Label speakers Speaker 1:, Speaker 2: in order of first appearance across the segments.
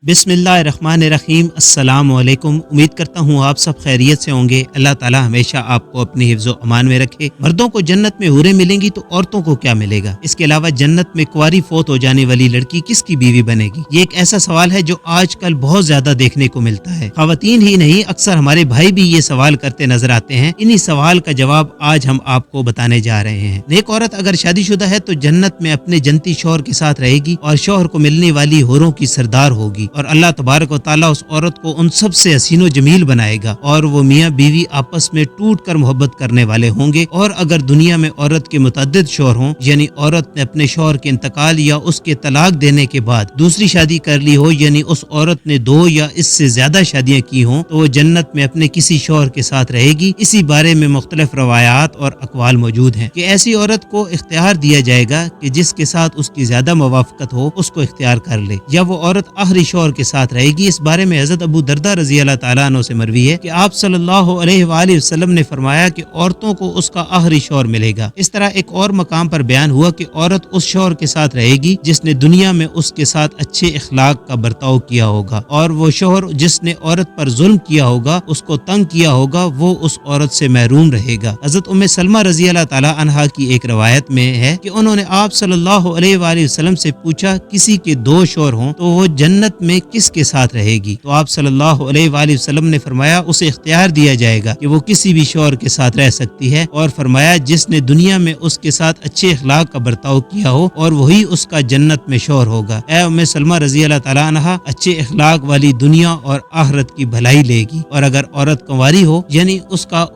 Speaker 1: बिस्मिल्लाहिर्रहमानिर्रहीम। अस्सलाम वालेकुम। उम्मीद करता हूँ आप सब खैरियत से होंगे। अल्लाह ताला हमेशा आपको अपनी हिफ्ज़ व अमान में रखे। मर्दों को जन्नत में हूरें मिलेंगी तो औरतों को क्या मिलेगा? इसके अलावा जन्नत में कुंवारी फोत हो जाने वाली लड़की किसकी बीवी बनेगी? ये एक ऐसा सवाल है जो आजकल बहुत ज्यादा देखने को मिलता है। खवातीन ही नहीं, अक्सर हमारे भाई भी ये सवाल करते नजर आते हैं। इन्हीं सवाल का जवाब आज हम आपको बताने जा रहे हैं। नेक औरत अगर शादीशुदा है तो जन्नत में अपने जन्नती शौहर के साथ रहेगी और शौहर को मिलने वाली हूरों की सरदार होगी और अल्लाह तबारक व तआला उस औरत को उन सब से हसीनो जमील बनाएगा और वो मियाँ बीवी आपस में टूट कर मोहब्बत करने वाले होंगे। और अगर दुनिया में औरत के मुतअद्दिद शौहर हों, यानी औरत ने अपने शौहर के इंतकाल या उसके तलाक देने के बाद दूसरी शादी कर ली हो, यानी उस औरत ने 2 या इससे ज्यादा शादियां की हों, तो वो जन्नत में अपने किसी शौहर के साथ रहेगी। इसी बारे में मुख्तलिफ रवायात और अकवाल मौजूद हैं कि ऐसी औरत को इख्तियार दिया जाएगा कि जिसके साथ उसकी ज्यादा मुवाफकत हो उसको इख्तियार कर ले, या वो औरत आखिरी शौहर के साथ रहेगी। इस बारे में हज़रत अबू दरदा रज़ी अल्लाह ताला अन्हु से मरवी है कि आप सल्लल्लाहु अलैहि वसल्लम ने फरमाया कि औरतों को उसका आखिरी शौहर मिलेगा। इस तरह एक और मकाम पर बयान हुआ कि औरत उस शौहर के साथ रहेगी जिसने दुनिया में उसके साथ अच्छे इखलाक का बर्ताव किया होगा, और वो शौहर जिसने औरत पर जुल्म किया होगा, उसको तंग किया होगा, वो उस औरत से महरूम रहेगा। हज़रत उम्मे सलमा रज़ी अल्लाह ताला अन्हा की एक रवायत में है कि उन्होंने आप सल्लल्लाहु अलैहि वसल्लम से पूछा, किसी के 2 शौहर हों तो वो जन्नत में किसके साथ रहेगी? तो आप सल्लल्लाहु अलैहि वसल्लम ने फरमाया, उसे इख्तियार दिया जाएगा कि वो किसी भी शौहर के साथ रह सकती है, और फरमाया जिसने दुनिया में उसके साथ अच्छे इखलाक का बर्ताव किया हो और वही उसका जन्नत में शौहर होगा। ऐ उम्मे सलमा रज़ी अल्लाह ताला अन्हा अच्छे इखलाक वाली दुनिया और आखिरत की भलाई लेगी। और अगर औरत कुंवारी हो, यानी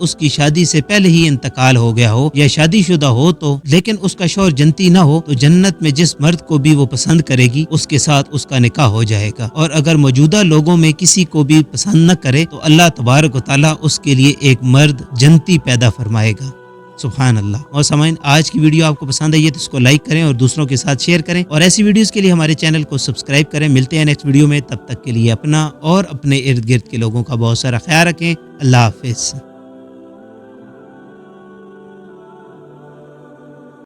Speaker 1: उसकी शादी से पहले ही इंतकाल हो गया हो या शादीशुदा हो तो, लेकिन उसका शौहर जन्नती ना हो, तो जन्नत में जिस मर्द को भी वो पसंद करेगी उसके साथ उसका निकाह हो जाएगा। और अगर मौजूदा लोगों में किसी को भी पसंद न करे तो अल्लाह तबारक व तआला उसके लिए एक मर्द जन्नती पैदा फरमाएगा। सुभान अल्लाह। और सामाइन, आज की वीडियो आपको पसंद आई है तो इसको लाइक करें और दूसरों के साथ शेयर करें, और ऐसी वीडियोस के लिए हमारे चैनल को सब्सक्राइब करें। मिलते हैं नेक्स्ट वीडियो में, तब तक के लिए अपना और अपने इर्द गिर्द के लोगों का बहुत सारा ख्याल रखें। अल्लाह हाफिज।